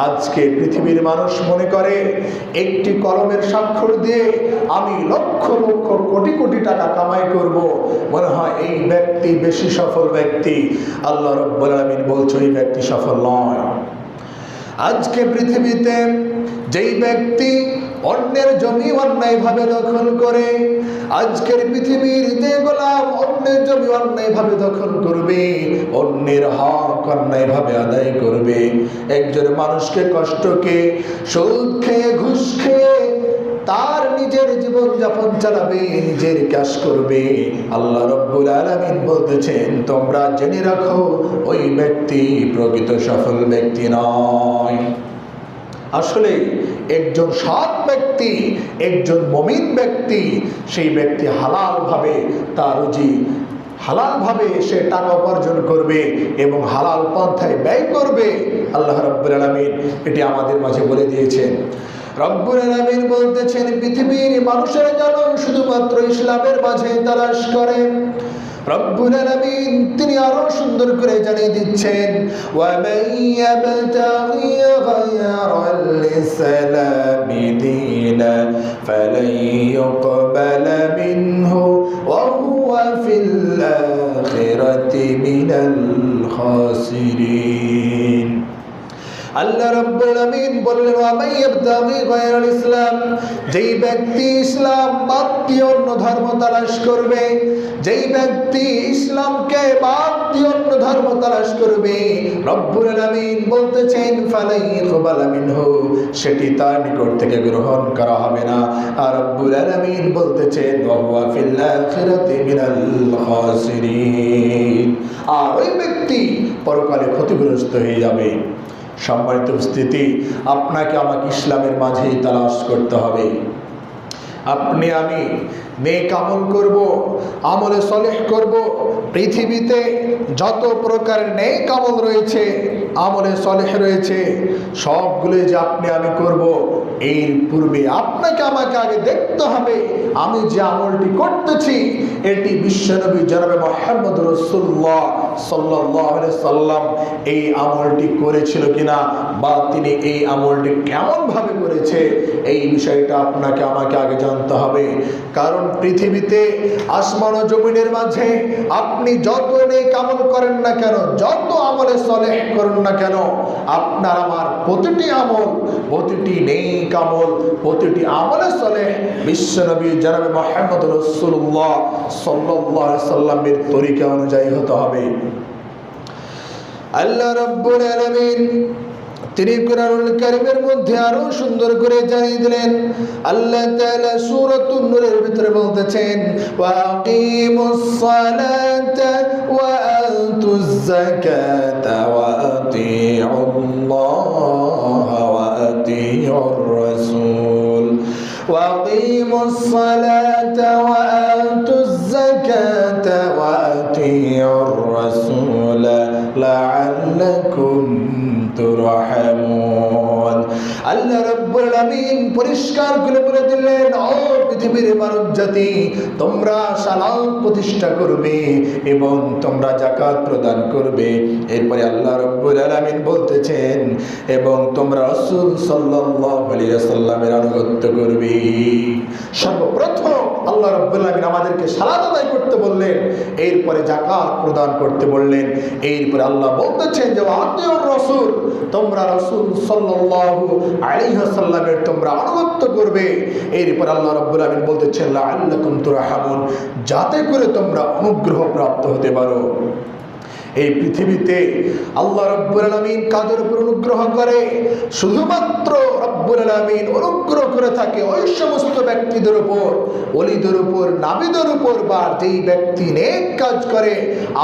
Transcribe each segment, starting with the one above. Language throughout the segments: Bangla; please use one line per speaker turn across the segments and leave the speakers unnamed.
আজকে পৃথিবীর মানুষ মনে করে একটি কলমের স্বাক্ষর দিয়ে আমি লক্ষ লক্ষ কোটি কোটি টাকা কামাই করব, মনে হয় এই ব্যক্তি বেশি সফল ব্যক্তি। আল্লাহ রাব্বুল আলামিন বলছে এই ব্যক্তি সফল নয়। আজকে পৃথিবীতে যেই ব্যক্তি অন্যের জমি অন্যায়ভাবে দখল করে, আজকের পৃথিবীর যে গোলাম অন্যের জমি অন্যায়ভাবে দখল করবে, অন্যের হক অন্যায়ভাবে আদায় করবে, একজন মানুষকে কষ্টকে সুদ খেয়ে ঘুষ খেয়ে তার নিজের জীবন যাপন চালাবে, নিজের কাজ করবে, আল্লাহ রাব্বুল আলামিন বলতেছেন তোমরা জেনে রাখো ওই ব্যক্তি প্রকৃত সফল ব্যক্তি নয়। আসলে একজন সৎ ব্যক্তি, একজন মুমিন ব্যক্তি, সেই ব্যক্তি হালালভাবে তার রুজি, হালালভাবে সে টাকা উপার্জন করবে এবং হালাল পন্থায় ব্যয় করবে। আল্লাহ রাব্বুল আলামিন এটি আমাদের মাঝে বলে দিয়েছেন। রব্বুল আলামিন বলতেছেন পৃথিবীর মানুষের যেন শুধুমাত্র ইসলামের মাঝে তালাশ করে। রব্বুল আলামিন তিনি আরো সুন্দর করে জানিয়ে দিচ্ছেন ওয়া মান ইয়াবতাগি গায়রাল ইসলামি দীনান ফালান ইউকবালা মিনহু ওয়া হুয়া ফিল আখিরাতি মিনাল খাসিরিন। আল্লাহ রাব্বুল আলামিন বললেন ওয়া মান ইয়াবতাগি গায়রাল ইসলাম, যেই ব্যক্তি ইসলাম বাদ দিয়ে অন্য ধর্ম তালাশ করবে, যেই ব্যক্তি ইসলামকে বাদ দিয়ে অন্য ধর্ম তালাশ করবে, রব্বুল আলামিন বলতেছেন ফালাই ইকবালা মিনহু, সেটি তার নিকট থেকে গ্রহণ করা হবে না। আর রব্বুল আলামিন বলতেছেন ওয়া হুয়া ফিল আখিরাতি মিনাল খাসিরিন, আর ওই ব্যক্তি পরকালে ক্ষতিগ্রস্ত হয়ে যাবে। সম্মানিত উপস্থিতি, আপনাকে আমাকে ইসলামের মাঝেই তালাশ করতে হবে। আপনি আমি নেক আমল করব, আমলে সলেহ করব। পৃথিবীতে যত প্রকারের নেক আমল রয়েছে, আমলে সলেহ রয়েছে, সবগুলো যে আপনি আমি করব, এর পূর্বে আপনাকে আমাকে আগে দেখতে হবে আমি যে আমলটি করতেছি এটি বিশ্বনবী জনাবে মুহাম্মদ রাসূলুল্লাহ সাল্লাল্লাহু আলাইহি সাল্লাম এই আমলটি করেছিল কিনা, বা তিনি এই আমলটি কেমন ভাবে করেছে, এই বিষয়টা আপনাকে আমাকে আগে জানতে হবে। কারণ পৃথিবীতে আসমান ও জমিনের মাঝে আপনি যত নেক আমল করেন না কেন, যত আমলে সলেহ করেন না কেন, আপনার আমার প্রতিটি আমল, প্রতিটি নেক আমল, প্রতিটি আমলে সলেহ বিশ্বনবী জনাবে মুহাম্মদ রাসূলুল্লাহ সাল্লাল্লাহু আলাইহি সাল্লামের তরিকা অনুযায়ী হতে হবে। আল্লাহ রাব্বুল আলামিন তিনি কুরআনুল কারীমের মধ্যে আরো সুন্দর করে জানিয়ে দিলেন। আল্লাহ তাআলা সূরাতুন নূরের ভিতরে বলতেছেন ওয়া আকিমুস সালাতা ওয়া আতুজ যাকাতা ওয়া আতিউল্লাহ ওয়া আতিউর রাসূল ওয়া আকিমুস সালাতা ওয়া আতুজ যাকাতা ওয়া আতিউর রাসূল লাআল্লাকুম তুরহামুন। আল্লাহ রাব্বুল আলামিন পরিষ্কার করে বলে দিলেন ও পৃথিবীর মানব জাতি, তোমরা সালাত প্রতিষ্ঠা করবে এবং তোমরা যাকাত প্রদান করবে। এরপরে আল্লাহ রাব্বুল আলামিন বলতেছেন এবং তোমরা রাসূল সাল্লাল্লাহু আলাইহি ওয়াসাল্লামের আনুগত্য করবে। সর্বপ্রথম আল্লাহ রাব্বুল আলামিন আমাদেরকে সালাত আদায় করতে বললেন, এরপরে যাকাত প্রদান করতে বললেন। এরপরে আল্লাহ বলতেছেন যে আতিউর রাসূল, তোমরা রাসূল সাল্লাল্লাহু আলাইহি ওয়াসাল্লামের তোমরা আনুগত্য করবে। এরপর আল্লাহ রাব্বুল আলামিন বলতেছেন লাআল্লাকুম তুরহামুন, যাতে করে তোমরা অনুগ্রহ প্রাপ্ত হতে পারো। এই পৃথিবীতে আল্লাহ রাব্বুল আলামিন কাদের উপর অনুগ্রহ করে? শুধুমাত্র রাব্বুল আলামিন অনুগ্রহ করে থাকে ওই সমস্ত ব্যক্তিদের উপর, ওলিদের উপর, নাবিদের উপর, বা যেই ব্যক্তি নেক কাজ করে,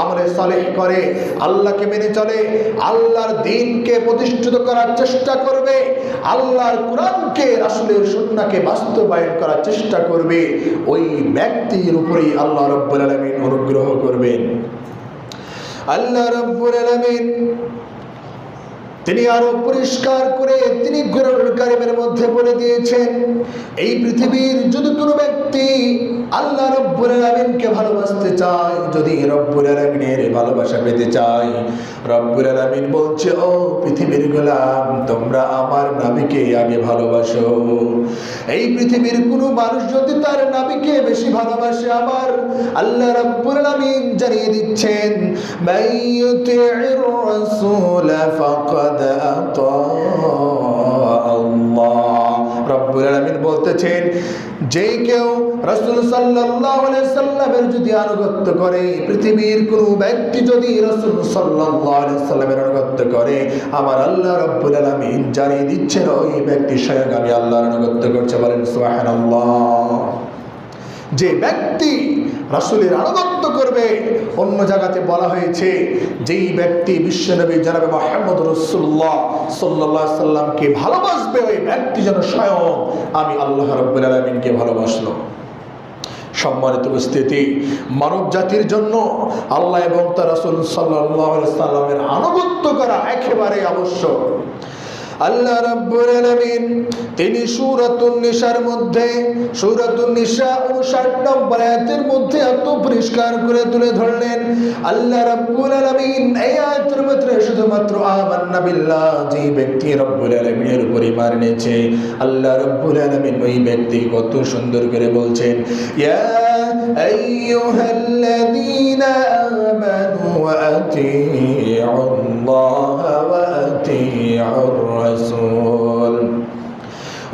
আমলে সালেহ করে, আল্লাহকে মেনে চলে, আল্লাহর দ্বীনকে প্রতিষ্ঠিত করার চেষ্টা করবে, আল্লাহর কোরআনকে, রাসূলের সুন্নাহকে বাস্তবায়ন করার চেষ্টা করবে, ওই ব্যক্তির উপরেই আল্লাহ রাব্বুল আলামিন অনুগ্রহ করবেন। আল্লাহ রাব্বুল আলামিন তিনি আরো পরিষ্কার করে তিনি কুরআনুল কারীমের মধ্যে বলে দিয়েছেন, এই পৃথিবীর যদি কোনো ব্যক্তি আল্লাহ রাব্বুল আলামিনকে ভালোবাসতে চায়, যদি রব্বুল আলামিনের ভালোবাসা পেতে চায়, রব্বুল আলামিন বলছে, ও পৃথিবীর গোলাম, তোমরা আমার নবীকে আগে ভালোবাসো। এই পৃথিবীর কোনো মানুষ যদি তার নবীকে বেশি ভালোবাসে, আমার আল্লাহ রাব্বুল আলামিন জানিয়ে দিচ্ছেন, মাইয়ুতি'র রাসূল ফাকাদ আতা আল্লাহ। রব্বুল আলামিন বলতেছেন, যে কেউ রাসূল সাল্লাল্লাহু আলাইহি সাল্লামের যদি আনুগত্য করে, পৃথিবীর কোনো ব্যক্তি যদি রাসূল সাল্লাল্লাহু আলাইহি সাল্লামের আনুগত্য করে, আমার আল্লাহ রাব্বুল আলামিন জানিয়ে দিচ্ছেন, ওই ব্যক্তি স্বয়ং আমি আল্লাহর আনুগত্য করছে। বলেন সুবহানাল্লাহ। যে ব্যক্তি রাসূলের আনুগত্য করবে, অন্য জায়গাতে বলা হয়েছে, যেই ব্যক্তি বিশ্বনবী জনাবে মুহাম্মদ রাসূলুল্লাহ সাল্লাল্লাহু আলাইহি সাল্লামকে ভালোবাসবে, ওই ব্যক্তি যেন স্বয়ং আমি আল্লাহ রাব্বুল আলামিনকে ভালোবাসলো। সম্মানিত উপস্থিতি, মানব জাতির জন্য আল্লাহ এবং তার রাসূল সাল্লাল্লাহু আলাইহি সাল্লামের আনুগত্য করা একেবারে আবশ্যক। আল্লাহ রাব্বুল আলামিন তিনি সূরাতুন নিসার মধ্যে, সূরাতুন নিসা 59 নম্বর আয়াতের মধ্যে এত পরিষ্কার করে তুলে ধরলেন। আল্লাহ রাব্বুল আলামিন এই আয়াতের মধ্যে শুধুমাত্র আমান্না বিল্লাহ, যে ব্যক্তি রব্বুল আলামিনের উপর ঈমান এনেছে, আল্লাহ রাব্বুল আলামিন ওই ব্যক্তি কত সুন্দর করে বলছেন, ইয়া আইয়ুহাল্লাযীনা আমানু আতিউল্লাহ ওয়া আতিউর রাসূল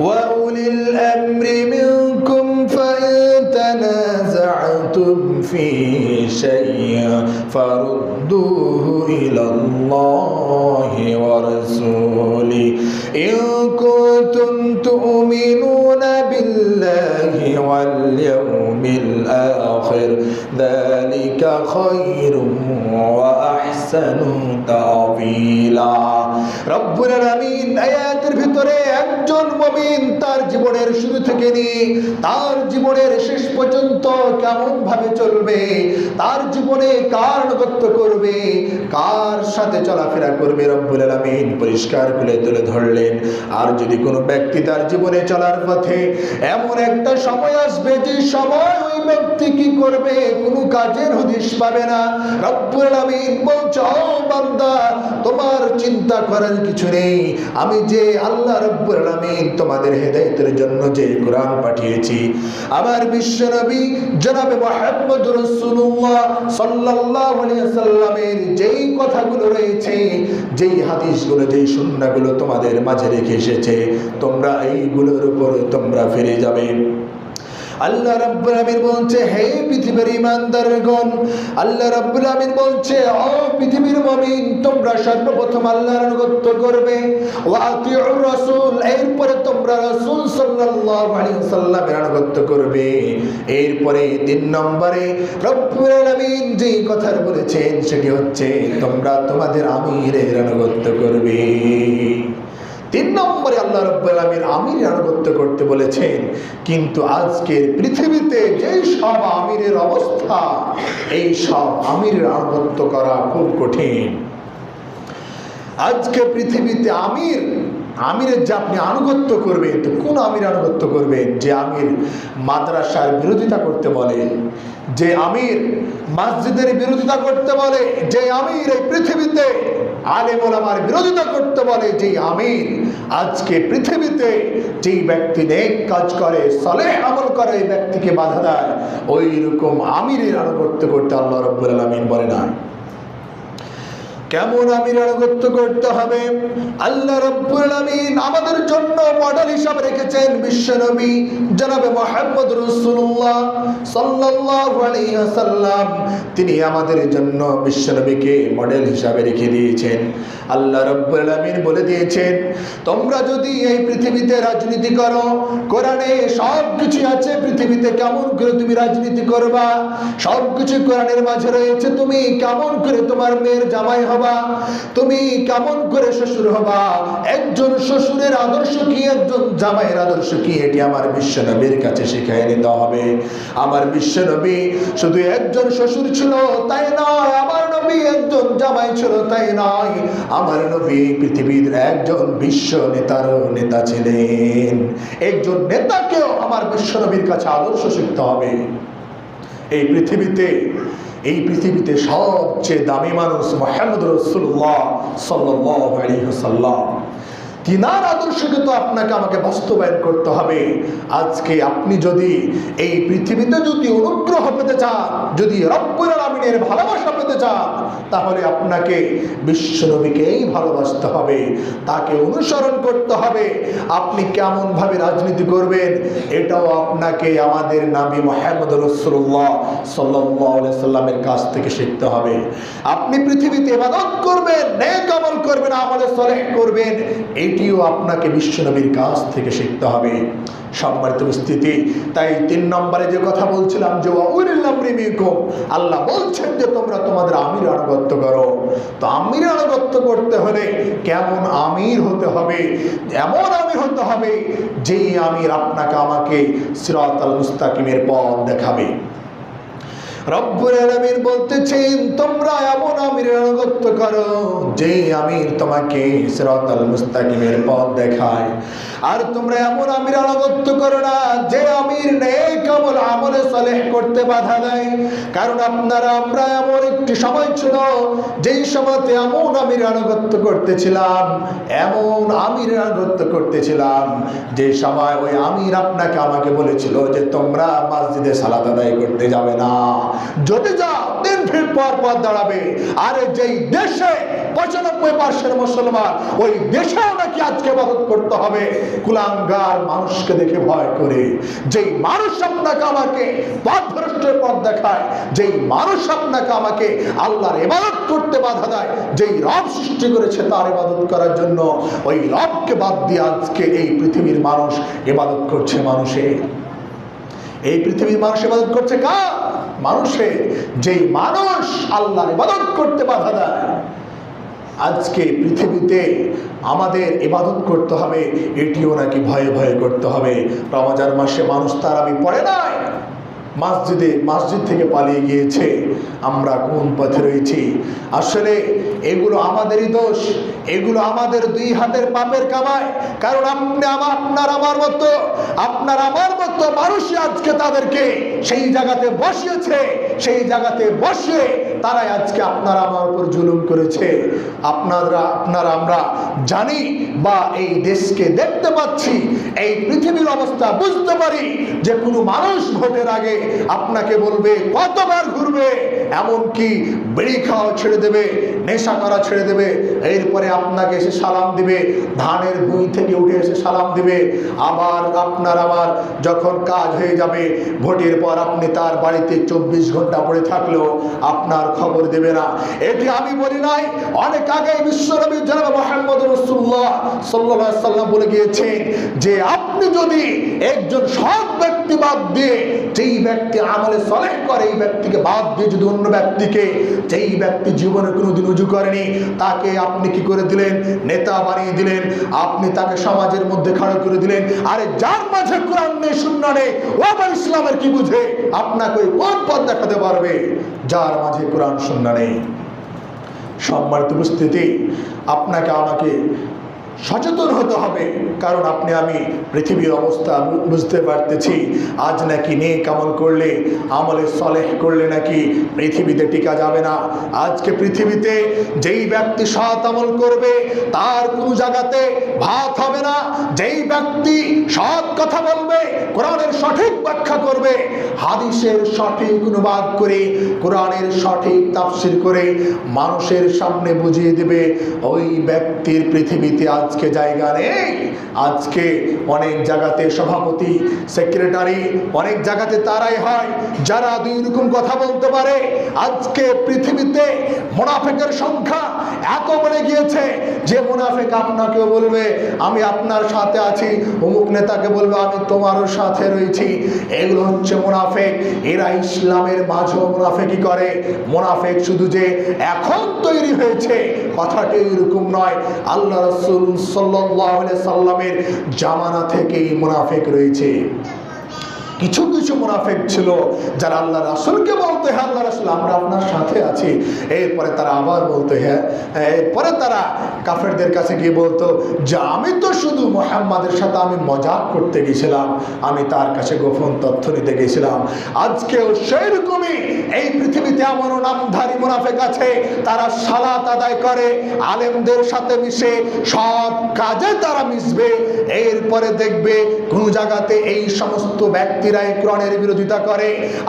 ওয়া উলিল আমরি মিনকুম ফাইন তানাযা'তুম ফি শাইইন ফারুদ্দুহু ইলাল্লাহি ওয়া রাসূলি ইন কুনতুম তু'মিনুনা বিল্লাহি ওয়াল ইয়াউমিল আখির যালিকা খায়রুম ওয়া আহসানু তা'ওয়িলা। রব্বুল আলামিন আয়াতের ভিতরে একজন মুমিন তার জীবনের শুরু থেকে নিয়ে তার জীবনের শেষ পর্যন্ত কেমন ভাবে চলবে, তার জীবনে কার আনুগত্য করবে, কার সাথে চলাফেরা করবে, রব্বুল আলামিন পরিষ্কার করে তুলে ধরলেন। আর যদি কোনো ব্যক্তি তার জীবনে চলার পথে এমন একটা সময় আসবে, যে সময় ওই ব্যক্তি কি করবে কোনো কাজের হদিশ পাবে না, রব্বুল আলামিন বলছে, ও বান্দা, তোমার চিন্তা করার কিছু নেই, আমি যে আল্লাহ রব্বুল আলামিন তোমাদের হেদায়েতের জন্য যে কোরআন পাঠিয়েছি, আমার বিশ্ব নবী জনাবে মুহাম্মদ রাসূলুল্লাহ সাল্লাল্লাহু আলাইহি সাল্লামের যেই কথাগুলো রয়েছে, যেই হাদিসগুলো, যেই সুন্নাহগুলো তোমাদের মাঝে রেখে এসেছে, তোমরা এইগুলোর উপর তোমরা ফিরে যাবে। আল্লাহ রাব্বুল আলামিন বলছে, হে পৃথিবীর ঈমানদারগণ, আল্লাহ রাব্বুল আলামিন বলছে, ও পৃথিবীর মুমিন, তোমরা সর্বপ্রথম আল্লাহর আনুগত্য করবে, ওয়া আতিউর রাসূল, এরপরে তোমরা রাসূল সাল্লাল্লাহু আলাইহি সাল্লামের আনুগত্য করবে। এরপরে 3 নম্বরে রব্বুল আলামিন যেই কথা বলেছেন সেটি হচ্ছে, তোমরা তোমাদের আমিরের আনুগত্য করবে। 3 নম্বরে আল্লাহ রাব্বুল আলামিন আমিরের আনুগত্য করতে বলেছেন। কিন্তু আজকের পৃথিবীতে যেই সব আমিরের অবস্থা, এই সব আমিরের আনুগত্য করা খুব কঠিন। আজকে পৃথিবীতে আমিরের যে আপনি আনুগত্য করবেন, তো কোন আমির আনুগত্য করবেন? যে আমির মাদ্রাসার বিরোধিতা করতে বলে, যে আমির মসজিদের বিরোধিতা করতে বলে, যে আমির এই পৃথিবীতে আলেম ওলামার বিরোধিতা করতে বলে, যে আমির আজকে পৃথিবীতে যেই ব্যক্তি নেক কাজ করে, সালেহ আমল করে, এই ব্যক্তিকে বাধা দেয়, ওই রকম আমিরের আনুগত্য করতে আল্লাহ রাব্বুল আলামিন বলে না। কেমন আমির আনুগত্য করতে হবে? আল্লাহ রাব্বুল আলামিন আমাদের জন্য মডেল হিসাবে রেখেছেন বিশ্বনবী জনাবে মুহাম্মদ রাসূলুল্লাহ সাল্লাল্লাহু আলাইহি ওয়াসাল্লাম। তিনি আমাদের জন্য বিশ্বনবীকে মডেল হিসাবে রেখে দিয়েছেন। আল্লাহ রাব্বুল আলামিন বলে দিয়েছেন, তোমরা যদি এই পৃথিবীতে রাজনীতি করো, কোরআনে সব কিছু আছে পৃথিবীতে কেমন করে তুমি রাজনীতি করবা, সব কিছু কোরআনের মাঝে রয়েছে। তুমি কেমন করে তোমার মেয়ের জামাই হবা, তুমি কেমন করে শ্বশুর হবা, একজন শ্বশুরের আদর্শ কি, একজন জামাইয়ের আদর্শ কি, এটি আমার বিশ্বনবীর কাছে শিখিয়ে নিতে হবে। আমার বিশ্বনবী শুধু একজন শ্বশুর ছিল তাই নয়, আমার নবী একজন জামাই ছিল তাই নয়, আমার নবী পৃথিবীর একজন বিশ্ব নেতার নেতা ছিলেন। একজন নেতাকেও আমার বিশ্বনবীর কাছে আদর্শ শিখতে হবে। এই পৃথিবীতে সবচেয়ে দামি মানুষ মুহাম্মদ রাসূলুল্লাহ সাল্লাল্লাহু আলাইহি ওয়াসাল্লাম। তিনার আদর্শকে তো আপনাকে আমাকে বাস্তবায়ন করতে হবে। আজকে আপনি যদি এই পৃথিবীতে যদি অনুগ্রহ পেতে চান, যদি রব্বুল আলামিনের ভালোবাসা পেতে চান, তাহলে আপনাকে বিশ্বনবীকেই ভালোবাসতে হবে, তাকে অনুসরণ করতে হবে। আপনি কেমন ভাবে রাজনীতি করবেন এটাও আপনাকে আমাদের নবী মুহাম্মদ রাসূলুল্লাহ সাল্লাল্লাহু আলাইহি সাল্লামের কাছ থেকে শিখতে হবে। আপনি পৃথিবীতে ইবাদত করবেন, নেক আমল করবেন, আমলে সালেহ করবেন, এটিও আপনাকে বিশ্বনবীর কাছ থেকে শিখতে হবে। সম্মানিত উপস্থিতি, তাই 3 নম্বরে যে কথা বলছিলাম যে ওয়াউলিল আমরি মিনকুম, আল্লাহ বলছেন যে তোমরা তোমাদের আমির আনুগত্য করো। তো আমির আনুগত্য করতে হলে কেমন আমির হতে হবে? এমন আমির হতে হবে যেই আমির আপনাকে আমাকে সিরাতাল মুস্তাকিমের পথ দেখাবে। রব্বুল আলামিন বলতেছেন তোমরা এমন আমিরের আনুগত্য করো যে আমির তোমাকে সিরাতাল মুস্তাকিমের পথ দেখায়। আর তোমরা এমন আমির আনুগত্য করো না যে আমির নেক আমল আমলে সালেহ করতে বাধা দেয়। কারণ আমরা এমন একটি সময় ছিল যেই সময়তে এমন আমির আনুগত্য করতেছিলাম, যে সময় ওই আমির আপনাকে আমাকে বলেছিল যে তোমরা মসজিদে সালাত আদায় করতে যাবে না, যদি যাও 3 ফিট পর দাঁড়াবে। আর যেই দেশে 95% মুসলমান, ওই দেশেও নাকি আজকে ইবাদত করতে হবে কুলাঙ্গার মানুষকে দেখে ভয় করে। যেই মানুষ আপনাকে আমাকে পথভ্রষ্টের পথ দেখায়, যেই মানুষ আপনাকে আমাকে আল্লাহর ইবাদত করতে বাধা দেয়, যেই রব সৃষ্টি করেছে তার ইবাদত করার জন্য, ওই রবকে বাদ দিয়ে আজকে এই পৃথিবীর মানুষ ইবাদত করছে মানুষের। এই পৃথিবীর মানুষ ইবাদত করছে কার? মানুষের। যেই মানুষ আল্লাহর ইবাদত করতে বাধা দেয়। আজকে পৃথিবীতে আমাদের ইবাদত করতে হবে, এটিও নাকি ভয়ে ভয়ে করতে হবে। রমজান মাসে মানুষ তারাবি পড়ে নাই, মসজিদ থেকে পালিয়ে গিয়েছে। আমরা কোন পথে রয়েছি? আসলে এগুলো আমাদেরই দোষ, এগুলো আমাদের 2 হাতের পাপের কামাই। কারণ আপনার আমার মতো মানুষই আজকে তাদেরকে সেই জায়গাতে বসিয়েছে, সেই জায়গাতে বসে তারাই আজকে আপনার আমার উপর জুলুম করেছে। আমরা জানি বা এই দেশকে দেখতে পাচ্ছি, এই পৃথিবীর অবস্থা বুঝতে পারি যে কোনো মানুষ ভোটের আগে আপনাকে বলবে কতবার ঘুরবে, এমনকি বিড়ি খাওয়া ছেড়ে দেবে, নেশা করা ছেড়ে দেবে, এরপরে আপনাকে এসে সালাম দিবে, ধানের ভুঁই থেকে উঠে এসে সালাম দিবে। আবার আপনার আবার যখন কাজ হয়ে যাবে ভোটের পর আপনি তার বাড়িতে 24 ঘন্টা পড়ে থাকলেও আপনার খবর দেবে না। এটি আমি বলি নাই, অনেক আগে বিশ্বনবী জনাব মুহাম্মদ রাসূলুল্লাহ সাল্লাল্লাহু আলাইহি ওয়াসাল্লাম বলে গিয়েছেন যে আপনি যদি একজন সৎ ব্যক্তি বাদ দিয়ে, যেই ব্যক্তি আমলে সালেহ করে, এই ব্যক্তিকে বাদ দিয়ে যদি অন্য ব্যক্তিকে, যেই ব্যক্তি জীবনে কোনোদিন উজু করেনি, তাকে আপনি কি করে দিলেন? নেতা বানিয়ে দিলেন। আপনি তাকে সমাজের মধ্যে খাড়া করে দিলেন। আরে যার মাঝে কোরআন নেই, সুন্নাহ নেই, ও আবার ইসলামের কি বুঝে? আপনাকে কোন পথ দেখাতে পারবে যার মাঝে কোরআন সুন্নাহ নেই? সম্মানিত উপস্থিতি, আপনাকে আমাকে সচেতন হতে হবে। কারণ আমি পৃথিবীর অবস্থা বুঝতে পারতেছি। আজ নাকি নেক আমল করলে, আমলে সালেহ করলে নাকি পৃথিবীতে টিকা যাবে না। আজকে পৃথিবীতে যেই ব্যক্তি সৎ আমল করবে তার কোনো জায়গাতে ভাত হবে না। যেই ব্যক্তি সৎ কথা বলবে, কোরআনের সঠিক ব্যাখ্যা করবে, হাদিসের সঠিক অনুবাদ করে, কোরআনের সঠিক তাফসীর করে মানুষের সামনে বুঝিয়ে দেবে, ওই ব্যক্তির পৃথিবীতে আজ আজকে জায়গা নেই। আজকে অনেক জায়গাতে সভাপতি, সেক্রেটারি, অনেক জায়গাতে তারাই হয় যারা দুই রকম কথা বলতে পারে। আজকে পৃথিবীতে মুনাফিকের সংখ্যা এত বেড়ে গিয়েছে যে মুনাফিক আপনাকেও বলবে আমি আপনার সাথে আছি, অমুক নেতাকে বলবে আমি তোমারও সাথে রয়েছি। এগুলো হচ্ছে মুনাফিক। এরা ইসলামের মাঝেও মুনাফিকি করে। মুনাফিক শুধু যে এখন তৈরি হয়েছে কথাটি এরকম নয়, আল্লাহ রাসূল সাল্লাল্লাহু আলাইহি সাল্লামের জামানা থেকেই মুনাফিক রয়েছে। কিছু কিছু মুনাফিক ছিল যারা আল্লাহ রাসূলকে বলতে হ্যাঁ আল্লাহ রাসূল আমরা আপনার সাথে আছি, এরপরে তারা আবার বলতে হ্যাঁ, এরপরে তারা কাফেরদের কাছে গিয়ে বলতো যে আমি তো শুধু মুহাম্মাদের সাথে আমি মজাক করতে গেছিলাম, আমি তার কাছে গোপন তথ্য নিতে গেছিলাম। আজকেও সেই রকমই এই পৃথিবীতে এমনও নামধারী মুনাফিক আছে, তারা সালাত আদায় করে, আলেমদের সাথে মিশে, সব কাজে তারা মিশবে। এরপরে দেখবে কোন জায়গাতে এই সমস্ত ব্যক্তিরাই কোরআনের বিরোধিতা করে।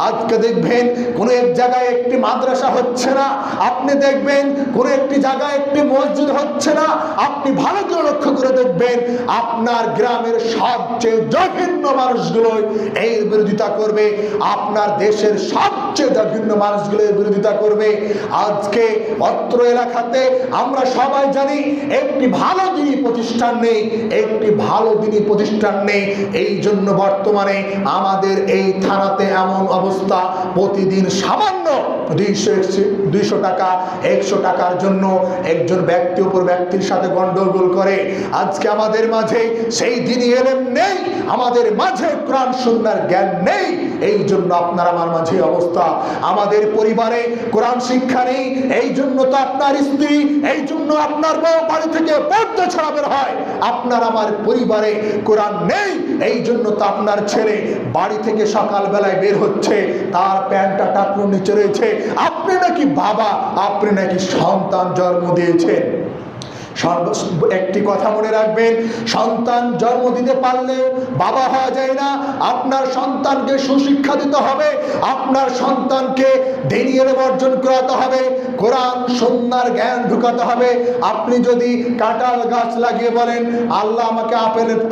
আজকে দেখবেন কোন এক জায়গায় একটি মাদ্রাসা হচ্ছে না, আপনি দেখবেন কোন একটি জায়গায় একটি মসজিদ হচ্ছে না, আপনি ভালো করে লক্ষ্য করে দেখবেন আপনার গ্রামের সবচেয়ে জঘন্য মানুষগুলো এর বিরোধিতা করবে, আপনার দেশের সবচেয়ে জঘন্য মানুষগুলো এর বিরোধিতা করবে। আজকে অত্র এলাকাতে আমরা সবাই জানি একটি ভালো দিনী প্রতিষ্ঠান নেই, একটি ভালো দিনী প্রতিষ্ঠান নেই। এই জন্য বর্তমানে আমাদের এই থানাতে এমন অবস্থা, প্রতিদিন সামান্য 200 টাকা 100 টাকার জন্য একজন ব্যক্তি অপর ব্যক্তির সাথে গন্ডগোল করে। আজকে আমাদের মাঝে সেই দিনই এলেম নেই, আমাদের মাঝে কোরআন সুন্নাহর জ্ঞান নেই। এই জন্য আপনার আমার মাঝে অবস্থা, আমাদের পরিবারে কোরআন শিক্ষা নেই। এই জন্য তো আপনার স্ত্রী, এই জন্য আপনার বউ বাড়ি থেকে পর্দা ছাড়া বের হয়। আপনার আমার পরিবারে কোরআন নেই, এই জন্য তো আপনার ছেলে বাড়ি থেকে সকাল বেলায় বের হচ্ছে, তার প্যান্টটা টাকনুর নিচে রয়েছে। আপনি নাকি বাবা, আপনি নাকি সন্তান জন্ম দিয়েছেন। একটি কথা মনে রাখবেন, সন্তান জন্ম দিতে পারলে বাবা হওয়া যায় না। আপনার সন্তানকে সুশিক্ষা দিতে হবে, আপনার সন্তানকে দ্বীনি ইলম অর্জন করাতে হবে, কোরআন সুন্নাহর জ্ঞান ঢুকাতে হবে। আপনি যদি কাঁঠাল গাছ লাগিয়ে বলেন আল্লাহ আমাকে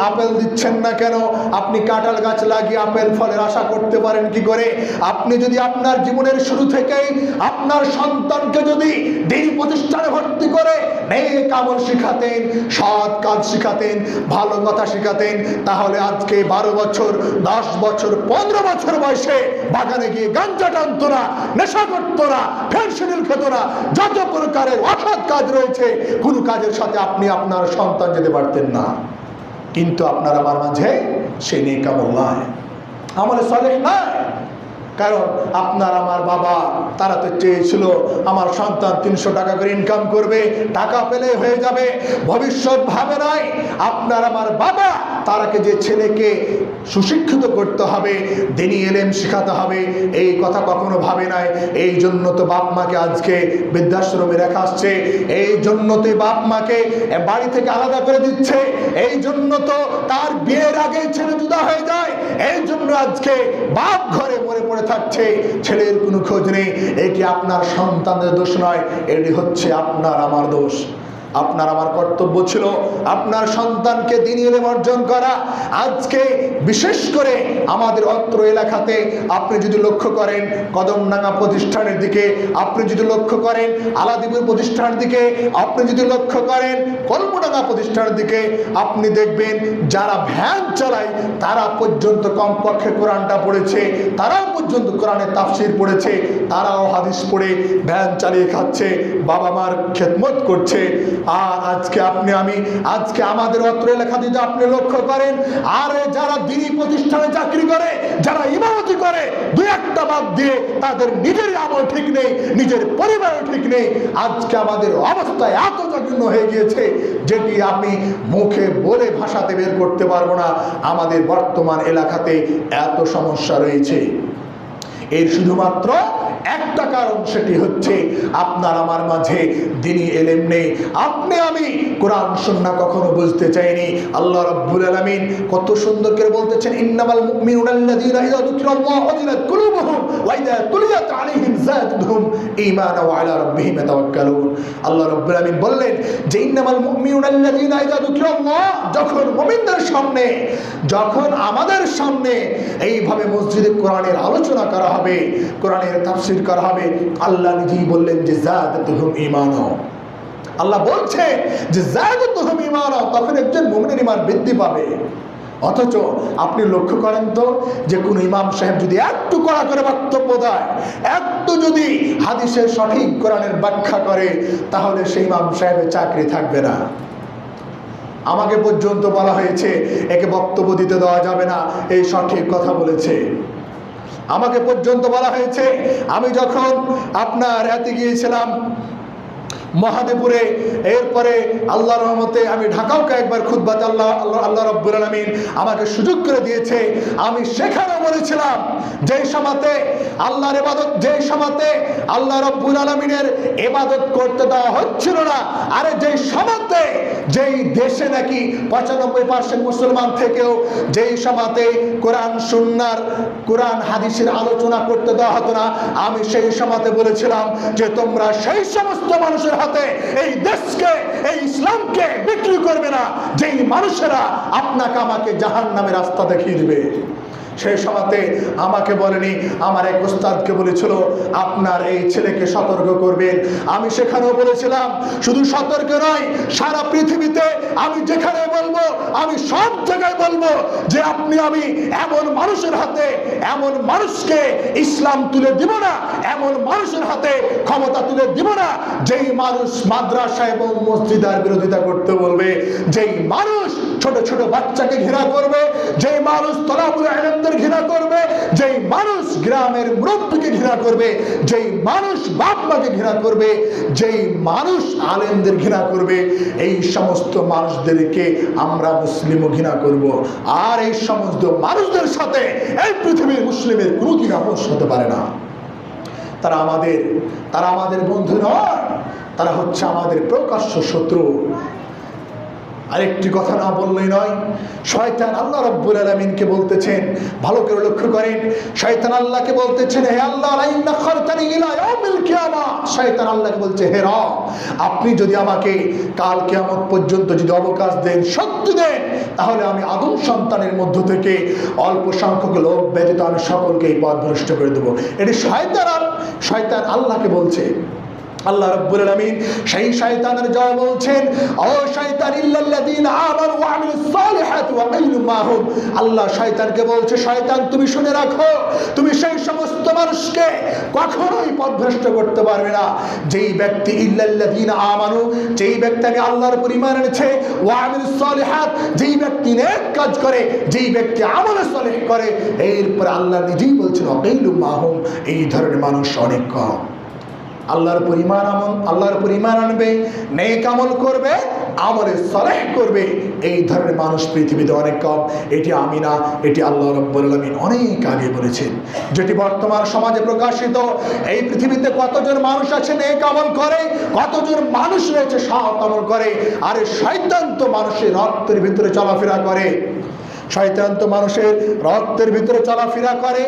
আপেল দিচ্ছেন না কেন, আপনি কাঁঠাল গাছ লাগিয়ে আপেল ফলের আশা করতে পারেন কি করে? আপনি যদি আপনার জীবনের শুরু থেকেই আপনার সন্তানকে যদি দ্বীনি প্রতিষ্ঠানে ভর্তি করে নেক আমল শিখাতেন, সৎ কাজ শিখাতেন, ভালো কথা শিখাতেন, তাহলে আজকে 12 বছর 10 বছর 15 বছর বয়সে বাগানে গিয়ে গাঞ্জা টানতো না, নেশা করতো না, ফেনসিডিল খেত না, যত প্রকারের অসৎ কাজ রয়েছে কোন কাজের সাথে আপনি আপনার সন্তান যেতে পারতেন না। কিন্তু আপনার আমার মাঝে সে নেক আমল নাই, আমলে সালেহ নাই। কারণ আপনার আমার বাবা তারা তো চেয়েছিল আমার সন্তান 300 টাকা করে ইনকাম করবে, টাকা পেলে হয়ে যাবে, ভবিষ্যৎ ভাবে নাই। আপনার আমার বাবা তারাকে যে ছেলেকে সুশিক্ষিত করতে হবে, দ্বীনি ইলম শিখাতে হবে, এই কথা কখনো ভাবে নাই। এই জন্য তো বাপ মাকে আজকে বৃদ্ধাশ্রমে রেখে আসছে, এই জন্য তো বাপ মাকে বাড়ি থেকে আলাদা করে দিচ্ছে, এই জন্য তো তার বিয়ের আগে ছেলে জুদা হয়ে যায়, এই জন্য আজকে বাপ ঘরে মরে পড়ে থাকছে, ছেলের কোনো খোঁজ নেই। এটি আপনার সন্তানের দোষ নয়, এটি হচ্ছে আপনার আমার দোষ। আপনার আমার কর্তব্য ছিল আপনার সন্তানকে দ্বীনি ইলম অর্জন করা। আজকে বিশেষ করে আমাদের অত্র এলাকাতে আপনি যদি লক্ষ্য করেন কদমডাঙ্গা প্রতিষ্ঠানের দিকে, আপনি যদি লক্ষ্য করেন আলাদিপুর প্রতিষ্ঠানের দিকে, আপনি যদি লক্ষ্য করেন কলমডাঙ্গা প্রতিষ্ঠানের দিকে, আপনি দেখবেন যারা ভ্যান চালায় তারা পর্যন্ত কমপক্ষে কোরআনটা পড়েছে, তারাও পর্যন্ত কোরআনের তাফসির পড়েছে, তারাও হাদিস পড়ে ভ্যান চালিয়ে খাচ্ছে, বাবা মার খেদমত করছে। আর আজকে আপনি আমি আজকে আমাদের অত্র এলাকাতে যদি আপনি লক্ষ্য করেন, আর যারা দ্বীনি প্রতিষ্ঠানে চাকরি করে, যারা ইমামতি করে, দুই একটা বাদ দিয়ে তাদের নিজের আমল ঠিক নেই, নিজের পরিবারও ঠিক নেই। আজকে আমাদের অবস্থা এত জঘন্য হয়ে গিয়েছে যেটি আমি মুখে বলে ভাষাতে বের করতে পারবো না। আমাদের বর্তমান এলাকাতে এত সমস্যা রয়েছে, এর শুধুমাত্র একটা কারণ, সেটি হচ্ছে আপনার আমার মাঝে দ্বীনি ইলম নেই। আপনি আমি কোরআন সুন্নাহ কখনো বুঝতে চাইনি। আল্লাহ রাব্বুল আলামিন কত সুন্দর করে বলতেছেন, ইন্নামাল মুমিনুনা আল্লাযীনা ইযা যুকিরাল্লাহু ওয়াজিলাত কুলুবুহুম ওয়া ইযা তুলিয়াত আলাইহিম যাদাতুহুম ঈমানা ওয়া আলা রাব্বিহিম ইয়াতাওয়াক্কালুন। আল্লাহ রাব্বুল আলামিন বললেন যে ইন্নামাল মুমিনুনা আল্লাযীনা ইযা যুকিরাল্লাহ, যখন মুমিনদের সামনে, যখন আমাদের সামনে এইভাবে মসজিদে কোরআনের আলোচনা করা হবে, কোরআনের তাফসীর করা হবে, আল্লাহ নিজেই বললেন যে যাদাতুহুম ঈমানা। আল্লাহ বলছে যে যাদাতুহুম ঈমানা, তখন একজন মুমিনের ঈমান বৃদ্ধি পাবে। অথচ আপনি লক্ষ্য করেন তো যে কোন ইমাম সাহেব যদি একটু কড়া করে বক্তব্য দেয়, একটু যদি হাদিসের সঠিক কোরআনের ব্যাখ্যা করে, তাহলে সেই ইমাম সাহেবের চাকরি থাকবে না। আমাকে পর্যন্ত বলা হয়েছে একে বক্তব্য দিতে দেওয়া যাবে না, এই সঠিক কথা বলেছে। আমাকে পর্যন্ত বলা হয়েছে, আমি যখন আপনার এতে গিয়েছিলাম মহাদেবপুরে, এরপরে আল্লাহর রহমতে আমি ঢাকাও একবার খুতবাতে আল্লাহ রাব্বুল আলামিন আমাকে সুযোগ করে দিয়েছে। আমি সেখানে বলেছিলাম যেই সময়তে আল্লাহর ইবাদত, যেই সময়তে আল্লাহ রাব্বুল আলামিনের ইবাদত করতে দেওয়া হচ্ছিল না, আরে যেই সময়তে, যেই দেশে নাকি 95% মুসলমান থেকেও যেই সময়তে কোরআন সুন্নাহর, কোরআন হাদিসের আলোচনা করতে দেওয়া হতো না, আমি সেই সময়তে বলেছিলাম যে তোমরা সেই সমস্ত মানুষের হাতে এই দেশকে, এই ইসলামকে বিক্রি করবে না যেই মানুষেরা আপনাকে আমাকে জাহান্নামের রাস্তা দেখিয়ে দিবে। সেই সময়তে আমাকে বলেনি, আমার এক ওস্তাদকে বলেছিল আপনার এই ছেলেকে সতর্ক করবেন। আমি সেখানেও বলেছিলাম, শুধু সতর্ক নয়, সারা পৃথিবীতে আমি যেখানে বলবো, আমি সব জায়গায় বলবো যে আপনি আমি এমন মানুষের হাতে, এমন মানুষকে ইসলাম তুলে দিব না, এমন মানুষের হাতে ক্ষমতা তুলে দিব না যেই মানুষ মাদ্রাসা এবং মসজিদের বিরোধিতা করতে বলবে, যেই মানুষ ছোট ছোট বাচ্চাকে ঘৃণা করবে, যেই মানুষ তলাবুল ইলমদের ঘৃণা করবে, যেই মানুষ গ্রামের মুরব্বিকে ঘৃণা করবে, যেই মানুষ বাপ মাকে ঘৃণা করবে, যেই মানুষ আলেমদের ঘৃণা করবে, এই সমস্ত মানুষদেরকে আমরা মুসলিমও ঘৃণা করব। আর এই সমস্ত মানুষদের সাথে এই পৃথিবীর মুসলিমের কোনো দিন আপোষ হতে পারে না। তারা আমাদের বন্ধু নয়, তারা হচ্ছে আমাদের প্রকাশ্য শত্রু। আরেকটি কথা না বললেই নয়, শয়তান আল্লাহ রাব্বুল আলামিনকে বলতেছেন, ভালো করে লক্ষ্য করেন, শয়তান আল্লাহকে বলতেছেন, হে আল্লাহ লাইন আখারতানি ইলা ইয়াউমিল কিয়ামা, শয়তান আল্লাহকে বলছে, হে রব, আপনি যদি আমাকে কাল কিয়ামত পর্যন্ত যদি অবকাশ দেন, শক্তি দেন, তাহলে আমি আদম সন্তানের মধ্য থেকে অল্প সংখ্যক লোক ব্যতীত আমি সকলকে এই পথ ভ্রষ্ট করে দেব। এটি শয়তান আল্লাহকে বলছে। আল্লাহ রাব্বুল আলামিন সেই শয়তানের জবাব বলছেন, ও শয়তান ইল্লাল্লাযীনা আমানু ওয়া আমিলুস সালিহাতি ওয়া কাইলু মাহুম। আল্লাহ শয়তানকে বলছে, শয়তান তুমি শুনে রাখো, তুমি সেই সমস্ত মানুষকে কখনোই পথভ্রষ্ট করতে পারবে না যেই ব্যক্তি ইল্লাল্লাযীনা আমানু, যেই ব্যক্তি আমি আল্লাহর উপর ঈমান এনেছে, ওয়া আমিলুস সালিহাত, যেই ব্যক্তি নেক কাজ করে, যেই ব্যক্তি আমল সালেহ করে, এরপর আল্লাহ নিজেই বলছেন ওয়া কাইলু মাহুম, এই ধরনের মানুষ অনেক কম। আল্লাহর উপর ঈমান আনবে, নেক আমল করবে, আমলে সালেহ করবে, এই ধরনের মানুষ পৃথিবীতে অনেক কম। এটি আমি না, এটি আল্লাহ রাব্বুল আলামিন অনেক আগে বলেছেন, যেটি বর্তমান সমাজে প্রকাশিত। এই পৃথিবীতে কতজন মানুষ আছে নেক আমল করে, কতজন মানুষ রয়েছে সৎ আমল করে, আর শয়তান তো মানুষের রক্তের ভিতরে চলাফেরা করে, শয়তান তো মানুষের রক্তের ভিতরে চলাফেরা করে।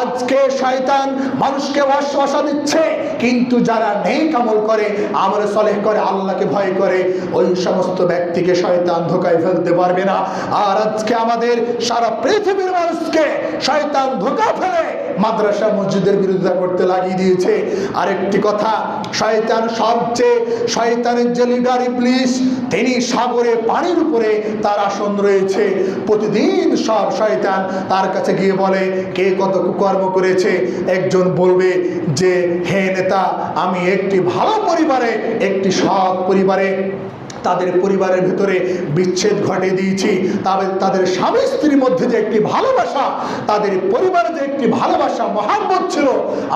আজকে শয়তান মানুষকে ওয়াসওয়াসা দিচ্ছে, কিন্তু যারা নেক আমল করে, আমলে সালেহ করে, আল্লাহকে ভয় করে, ওই সমস্ত ব্যক্তিকে শয়তান ধোঁকায় ফেলতে পারবে না। আর আজকে আমাদের সারা পৃথিবীর মানুষকে শয়তান ধোঁকা ফেলে মাদ্রাসা মসজিদের বিরোধিতা করতে লাগিয়ে দিয়েছে। আরেকটি কথা, শয়তানের যে লিডার ইবলিস, তিনি সাগরে পানির উপরে তার আসন রয়েছে। প্রতিদিন সব শয়তান তার কাছে গিয়ে বলে কে কত কুকর্ম করেছে। একজন বলবে যে হে নেতা, আমি একটি ভালো পরিবারে, একটি সৎ পরিবারে, তাদের পরিবারের ভিতরে বিচ্ছেদ ঘটিয়ে দিয়েছি, তাদের স্বামী স্ত্রীর মধ্যে যে একটি ভালোবাসা, তাদের পরিবারে যে একটি ভালোবাসা মহাব্বত ছিল,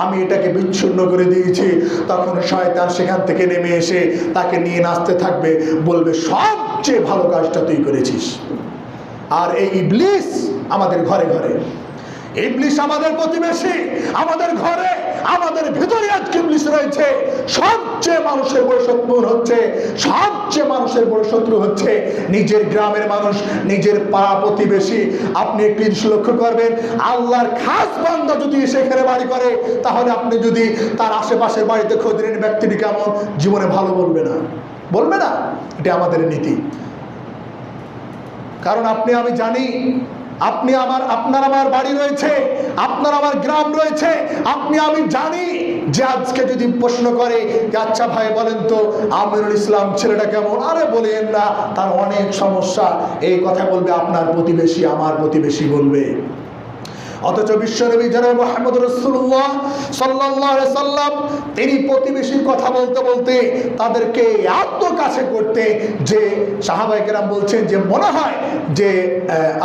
আমি এটাকে বিচ্ছিন্ন করে দিয়েছি। তখন শয়তান সেখান থেকে নেমে এসে তাকে নিয়ে নাচতে থাকবে, বলবে সবচেয়ে ভালো কাজটা তুই করেছিস। আর এই ইবলিস আমাদের ঘরে ঘরে, ইবলিস আমাদের প্রতিবেশী, আমাদের ঘরে আমাদের ভিতরে আজকে ইবলিস রয়েছে। সবচেয়ে মানুষের বড় শত্রু হচ্ছে, সবচেয়ে মানুষের বড় শত্রু হচ্ছে নিজের গ্রামের মানুষ, নিজের পাড়া প্রতিবেশী। আপনি একটি জিনিস লক্ষ্য করবেন, আল্লাহর খাস বান্দা যদি সেখানে বাড়ি করে, তাহলে আপনি যদি তার আশেপাশের বাড়িতে খোঁজ নেন ব্যক্তিটি কেমন, জীবনে ভালো বলবে না, বলবে না। এটা আমাদের নীতি। কারণ আপনি আমি জানি, আপনার আমার বাড়ি রয়েছে, আপনার আমার গ্রাম রয়েছে, আপনি আমি জানি যে আজকে যদি প্রশ্ন করে যে আচ্ছা ভাই বলেন তো আমিরুল ইসলাম ছেলেটা কেমন, আরে বলেন না, তার অনেক সমস্যা, এই কথা বলবে আপনার প্রতিবেশী, আমার প্রতিবেশী বলবে। অথচ বিশ্বনবী জনাব মুহাম্মদ রাসূলুল্লাহ সাল্লাল্লাহু আলাইহি সাল্লাম তিনি প্রতিবেশীর কথা বলতে বলতে তাদেরকে এত কাছে করতে যে সাহাবায়ে কেরাম বলছেন যে মনে হয় যে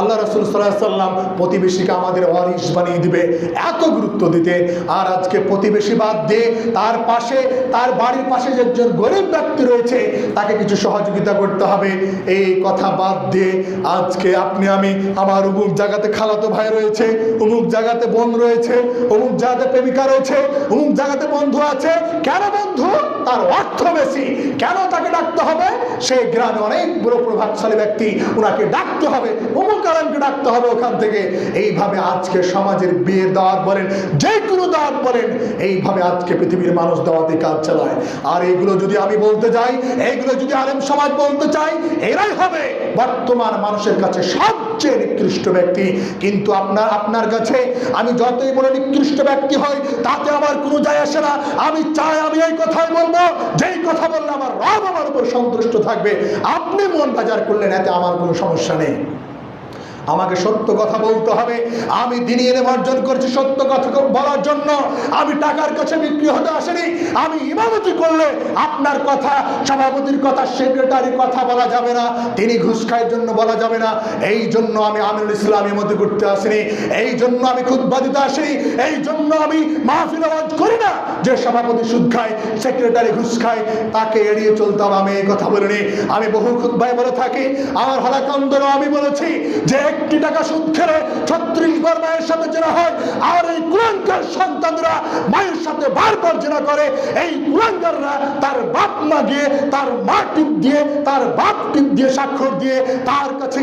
আল্লাহ রাসূল সাল্লাল্লাহু আলাইহি সাল্লাম প্রতিবেশীকে আমাদের ওয়ারিস বানিয়ে দিবে, এত গুরুত্ব দিতে। আর আজকে প্রতিবেশী বাদ দিয়ে তার পাশে, তার বাড়ির পাশে যে একজন গরিব ব্যক্তি রয়েছে তাকে কিছু সহযোগিতা করতে হবে, এই কথা বাদ দিয়ে আজকে আপনি আমি আমার অমুক জায়গাতে খালাতো ভাই রয়েছে, অমুক জায়গাতে বোন রয়েছে, অমুক জায়গাতে প্রেমিকা রয়েছে, অমুক জায়গাতে বন্ধু আছে। কেন বন্ধু? তার অর্থ বেশি। কেন তাকে ডাকতে হবে? সেই গ্রামে অনেক বড় প্রভাবশালী ব্যক্তি, ওনাকে ডাকতে হবে, অমুক আলমকে ডাকতে হবে ওখান থেকে। এইভাবে আজকে সমাজের বিয়ের দাওয়াত বলেন, যে কোনো দাওয়াত বলেন, এইভাবে আজকে পৃথিবীর মানুষ দাওয়াতে কাজ চালায়। আর এইগুলো যদি আমি বলতে যাই, এইগুলো যদি আলেম সমাজ বলতে চাই, এরাই হবে বর্তমান মানুষের কাছে সবচেয়ে নিকৃষ্ট ব্যক্তি। কিন্তু আপনার কাছে আমি যতই বড় নিকৃষ্ট ব্যক্তি হই তাতে আমার কোনো যায় আসে না। আমি চাই আমি এই কথাই বলবো, যেই কথা বললে আমার রব আমার উপর সন্তুষ্ট থাকবে। আপনি মন বাজার করলেন, এতে আমার কোনো সমস্যা নেই। আমাকে সত্য কথা বলতে হবে। আমি দিনী ইলম অর্জন করছি সত্য কথা বলার জন্য, আমি টাকার কাছে বিক্রি হতে আসেনি। আমি ইমামতি করলে আপনার কথা, সভাপতির কথা, সেক্রেটারির কথা বলা যাবে না, তিনি ঘুষ খাওয়ার জন্য বলা যাবে না। এই জন্য আমি আমিরুল ইসলাম ইমামতি করতে আসিনি, এই জন্য আমি খুতবা দিতে আসিনি, এই জন্য আমি মাহফিল আওয়াজ করি না যে সভাপতি সুদ খায়, সেক্রেটারি ঘুষ খায়, তাকে এড়িয়ে চলতে হবে। আমি এই কথা বলিনি। আমি বহু খুতবায় বলে থাকি, আমার হলাকান্দরও আমি বলেছি যে 1 টাকা সুদ খেলে 36 বার মায়ের সাথে জেনা হয়। আর এই কুলাঙ্গার সন্তানরা মায়ের সাথে বারবার জেনা করে। এই কুলাঙ্গাররা তার বাপ মা গিয়ে, তার মা টিপ দিয়ে, তার বাপ টিপ দিয়ে, স্বাক্ষর দিয়ে তার কাছে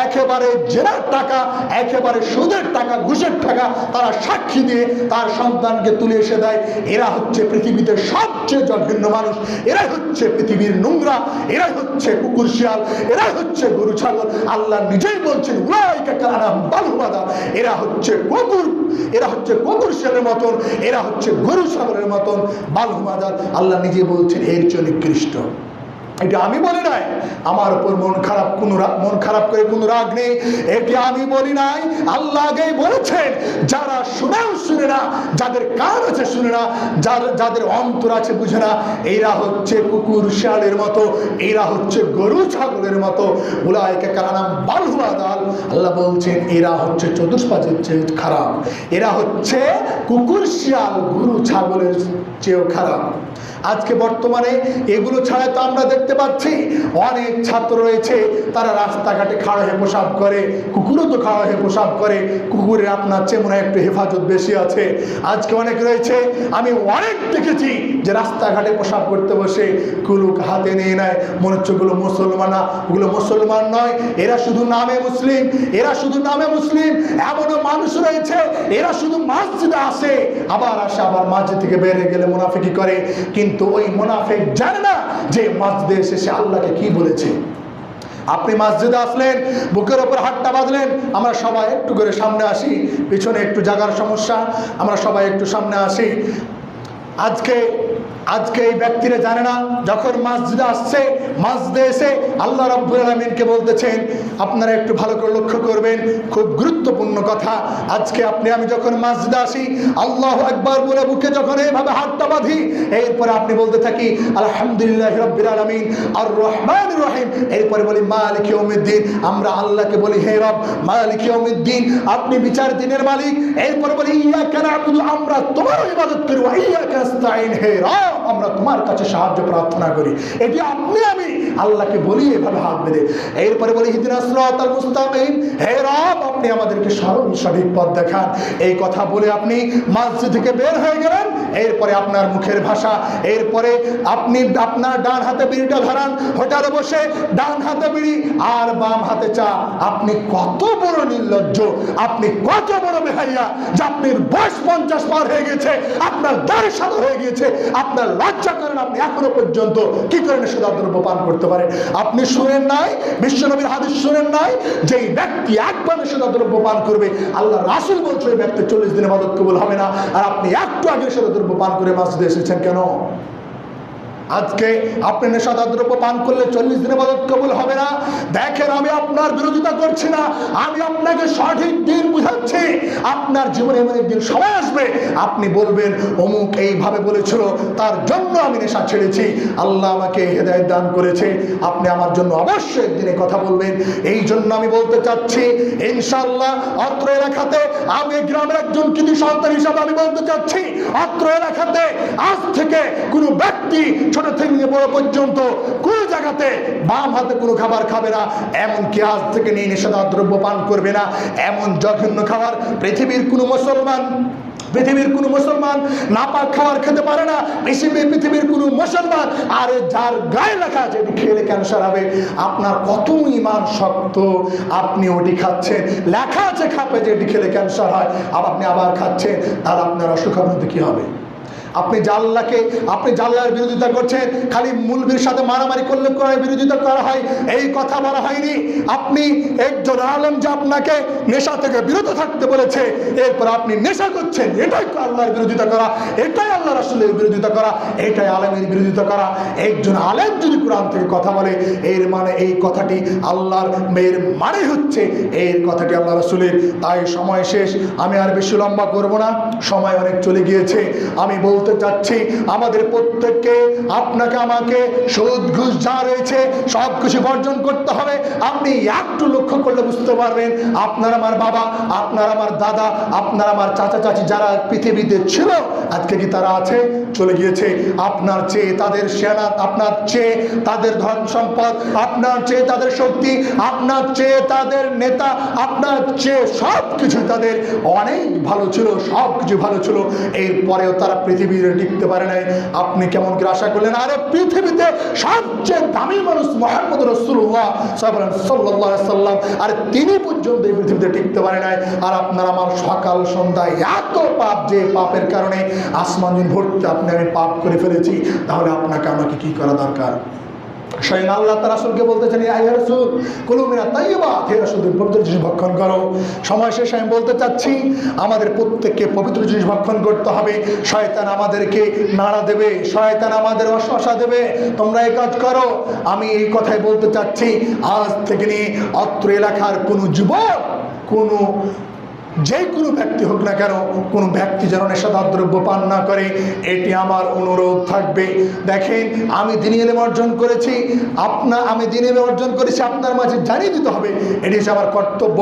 একেবারে জেনার টাকা, একেবারে সুদের টাকা, ঘুষের টাকা তারা সাক্ষী দিয়ে তার সন্তানকে তুলে এসে দেয়। এরা হচ্ছে পৃথিবীতে সবচেয়ে জঘন্য মানুষ, এরাই হচ্ছে পৃথিবীর নোংরা, এরাই হচ্ছে কুকুর শিয়াল, এরাই হচ্ছে গরু ছাগল। আল্লাহ নিজেই বলছেন এরা হচ্ছে কুকুর, এরা হচ্ছে কুকুর শিয়ালের মতন, এরা হচ্ছে গরু ছাগলের মতন বালহুমাদার। আল্লাহ নিজে বলছেন এর চেয়ে নিকৃষ্ট। এটা আমি বলি নাই, আমার উপর মন খারাপ করে কোনো রাগ নেই, এটা আমি বলি নাই, আল্লাহ আগেই বলেছেন। যারা শুনেও শুনে না, যাদের কান আছে শুনে না, যাদের অন্তর আছে বুঝে না, এরা হচ্ছে কুকুর শিয়ালের মতো, এরা হচ্ছে গরু ছাগলের মতো। উলাইকা কালানাম বালহুমাদাল। আল্লাহ বলছেন এরা হচ্ছে চতুষ্পাদের চেয়ে খারাপ, এরা হচ্ছে কুকুর শিয়াল গরু ছাগলের চেয়েও খারাপ। আজকে বর্তমানে এগুলো ছাড়া তো আমরা দেখতে পাচ্ছি অনেক ছাত্র রয়েছে, তারা রাস্তাঘাটে খাড়া হয়ে পেশাব করে, কুকুরও তো খাড়া হয়ে পেশাব করে। কুকুরের আপনার চেয়ে মনে হয় একটু হেফাজত বেশি আছে। আজকে অনেক রয়েছে, আমি অনেক দেখেছি যে রাস্তাঘাটে পেশাব করতে বসে কুলুক হাতে নিয়ে নেয়, মনে হচ্ছে ওগুলো মুসলমান না। ওগুলো মুসলমান নয়, এরা শুধু নামে মুসলিম, এরা শুধু নামে মুসলিম। এমনও মানুষ রয়েছে এরা শুধু মসজিদে আসে, আবার আসে, আবার মসজিদ থেকে বেরিয়ে গেলে মুনাফিকি করে। কিন্তু ওই মুনাফিক জানে না যে মসজিদে এসে সে আল্লাহকে কি বলেছে। আপনি মসজিদে আসলেন, বুকের ওপর হাতটা বাঁধলেন, আমরা সবাই একটু করে সামনে আসি, পিছনে একটু জায়গার সমস্যা, আমরা সবাই একটু সামনে আসি। আজকে এই ব্যক্তিরা জানে না, যখন মসজিদে আসছে, মসজিদে এসে আল্লাহ রাব্বুল আলামিনকে বলতেছেন। আপনারা একটু ভালো করে লক্ষ্য করবেন, খুব গুরুত্বপূর্ণ কথা। আজকে আপনি আমি যখন মসজিদে আসি, আল্লাহু আকবার বলে বুকে যখন এইভাবে হাতটা বাঁধি, এরপরে আপনি বলতে থাকি আলহামদুলিল্লাহি রাব্বিল আলামিন আর রহমানির রহিম, এরপরে বলি মালিক ইয়াউমিদ্দিন। আমরা আল্লাহকে বলি হে রব মালিক ইয়াউমিদ্দিন, আপনি বিচার দিনের মালিক। এরপরে বলি ইয়াকা না'বুদু, আমরা তোমার ইবাদত করি, ওয়া ইয়াকা নাস্তাঈন, হে রব আমরা তোমার কাছে সাহায্য প্রার্থনা করি। এটি আপনি আমি আল্লাহকে বলি এভাবে হাত বেঁধে। এরপরে বলি ইহদিনাস সিরাতাল মুস্তাকিম, হে রব আপনি আমাদেরকে সঠিক পথ দেখান। এই কথা বলে আপনি মসজিদ থেকে বের হয়ে গেলেন। এরপরে আপনার মুখের ভাষা, এরপরে আপনি আপনার ডান হাতে বিড়িটা ধরান, হোটেলে বসে ডান হাতে বিড়ি আর বাম হাতে চা। আপনি কত বড় নির্লজ্জ, আপনি কত বড় বেহাইয়া যে আপনার বয়স 50 পার হয়ে গেছে, আপনার দাড়ি সাদা হয়ে গিয়েছে, আপনার লজ্জা করেন আপনি এখনো পর্যন্ত কি করে নেশাদার দ্রব্য পান করতে পারেন? আপনি শুনেন নাই, বিশ্বনবীর হাদিস শুনেন নাই, যেই ব্যক্তি একবার নেশাদার দ্রব্য পান করবে আল্লাহ রাসূল বলছে ওই ব্যক্তি 40 দিনে ইবাদত কবুল হবে না। আর আপনি একটু আগে নেশাদার দ্রব্য পান করে মসজিদে এসেছেন কেন? আজকে আপনি নেশাদার দ্রব্য পান করলে 40 দিনে ইবাদত কবুল হবে না। দেখেন আমি আপনার বিরোধিতা করছি না, আমি আপনাকে সঠিক দিন বুঝাচ্ছি। আপনার জীবনে এমন একদিন সময় আসবে আপনি বলবেন অমুক এইভাবে বলেছিল, তার জন্য আমি নেশা ছেড়েছি, আল্লাহ আমাকে হেদায়েত দান করেছে। আপনি আমার জন্য অবশ্যই একদিন এই কথা বলবেন। এই জন্য আমি বলতে চাচ্ছি ইনশাআল্লাহ অত্র এলাকাতে, আমি গ্রামের একজন কৃতি সন্তান হিসাবে আমি বলতে চাচ্ছি অত্র এলাকাতে আজ থেকে কোনো ব্যক্তি ছোট থেকে বড় পর্যন্ত কোন জায়গাতে বাম হাতে কোনো খাবার খাবে না, এমনকি আজ থেকে নিয়ে নেশাদার দ্রব্য পান করবে না। এমন জঘন্য খাবার পৃথিবীর কোনো মুসলমান নাপাক খাবার খেতে পারে না। পৃথিবীর কোনো মুসলমান, আর যার গায়ে লেখা আছে এটি খেলে ক্যান্সার হবে। আপনার কত ইমান শক্ত, আপনি ওটি খাচ্ছেন, লেখা আছে খাবে যে এটি খেলে ক্যান্সার হয়, আর আপনি আবার খাচ্ছেন, তাহলে আপনার অসুখ আপনাদের কি হবে? আপনি জাল্লার বিরোধিতা করছেন। খালি মুলবির সাথে মারামারি করলে বিরোধিতা করা হয়, এই কথা বলা হয়নি। আপনি একজন আলেম যে আপনাকে নেশা থেকে বিরত থাকতে বলেছে, এরপর আপনি নেশা করছেন, এটাই আল্লাহর বিরোধিতা করা, এটাই আল্লাহ রাসূলের বিরোধিতা করা, এটাই আলেমের বিরোধিতা করা। একজন আলেম যদি কোরআন থেকে কথা বলে, এর মানে এই কথাটি আল্লাহর, এর মানে হচ্ছে এর কথাটি আল্লাহ রাসূলের। তাই সময় শেষ, আমি আর বেশি লম্বা করব না, সময় অনেক চলে গিয়েছে। আমি বলতে চাচ্ছি আমাদের প্রত্যেককে, আপনাকে আমাকে সুদ ঘুষ যা রয়েছে সব কিছু বর্জন করতে হবে। আপনি একটু লক্ষ্য করলে বুঝতে পারবেন, আপনার আমার বাবা, আপনার আমার দাদা, আপনার আমার চাচা চাচি যারা পৃথিবীতে ছিল আজকে কি তারা আছে? চলে গিয়েছে। আপনার চেয়ে তাদের সেনা, আপনার চেয়ে তাদের ধন সম্পদ, আপনার চেয়ে তাদের শক্তি, আপনার চেয়ে তাদের নেতা, আপনার চেয়ে সব কিছু তাদের অনেক ভালো ছিল, সব কিছু ভালো ছিল, এরপরেও তারা পৃথিবীতে টিকতে পারে নাই। আপনি কেমন করে আশা করলেন আরে পৃথিবীতে সবচেয়ে দামি মানুষ মুহাম্মদ রাসূলুল্লাহ সাল্লাল্লাহু আলাইহি সাল্লাম, আর তিনি পর্যন্ত এই পৃথিবীতে টিকতে পারে নাই, আর আপনার আমার সকাল সন্ধ্যায় এত পাপ, যে পাপের কারণে আসমান ভর্তি আপনি আমি পাপ করে ফেলেছি, তাহলে আপনাকে আমাকে কি করা দরকার? স্বয়ং আল্লাহ তার রাসূলকে বলতেছেন ইয়া রাসূল কুলু মিনাত তাইয়্যিবাত, হে রাসূল পবিত্র জিনিস ভক্ষণ করো। সময় শেষে আমি বলতে চাচ্ছি আমাদের প্রত্যেককে পবিত্র জিনিস ভক্ষণ করতে হবে। শয়তান আমাদেরকে নাড়া দেবে, শয়তান আমাদের ওয়াসওয়াসা দেবে, তোমরা এই কাজ করো। আমি এই কথাই বলতে চাচ্ছি আজ থেকে নিয়ে অত্র এলাকার কোনো যুবক, যে কোনো ব্যক্তি হোক না কেন, কোনো ব্যক্তি যেন নেশাদার দ্রব্য পান না করে, এটি আমার অনুরোধ থাকবে। দেখেন আমি দ্বীনি ইলম অর্জন করেছি, আমি দ্বীনি ইলম অর্জন করেছি, আপনার মাঝে জানিয়ে দিতে হবে, এটি হচ্ছে আমার কর্তব্য।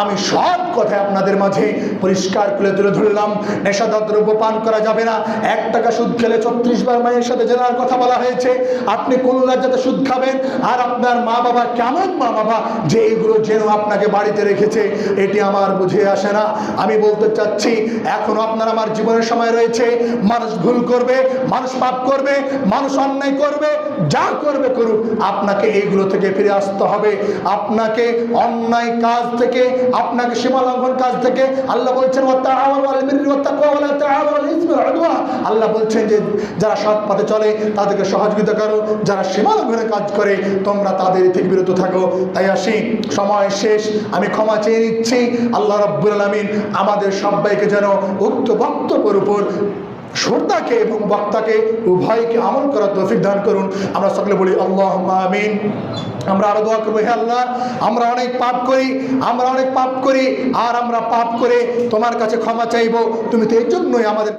আমি সব কথা আপনাদের মাঝে পরিষ্কার করে তুলে ধরলাম। নেশাদার দ্রব্য পান করা যাবে না। 1 টাকা সুদ খেলে 36 বার মায়ের সাথে জেনার কথা বলা হয়েছে। আপনি কোন লজ্জাতে সুদ খাবেন? আর আপনার মা বাবা কেমন মা বাবা যে এগুলো যেন আপনাকে বাড়িতে রেখেছে, এটি আমার বুঝে আসে না। আমি বলতে চাচ্ছি এখনো আপনার আমার জীবনের সময় রয়েছে। মানুষ ভুল করবে, মানুষ পাপ করবে, মানুষ অন্যায় করবে, যা করবে করুক, আপনাকে এইগুলো থেকে ফিরে আসতে হবে। আপনাকে অন্যায় কাজ থেকে, আপনাকে সীমা লঙ্ঘন কাজ থেকে আল্লাহ বলছেন আল্লাহ বলছেন যে যারা সৎ পথে চলে তাদেরকে সহযোগিতা করো, যারা সীমা লঙ্ঘনের কাজ করে তোমরা তাদের থেকে বিরত থাকো। তাই আসি, সময় শেষ, আমি ক্ষমা চেয়ে নিচ্ছি। আল্লাহ রাব্বুল আলামিন আমাদের সবাইকে যেন উক্ত বক্তব্যের উপর শ্রোতাকে এবং বক্তাকে উভয়কে আমল করার তৌফিক দান করুন। আমরা সকলে বলি আল্লাহুম্মা আমিন। আমরা আরো দোয়া করবো, হে আল্লাহ আমরা অনেক পাপ করি, আর আমরা পাপ করে তোমার কাছে ক্ষমা চাইবো। তুমি তো এই জন্যই আমাদের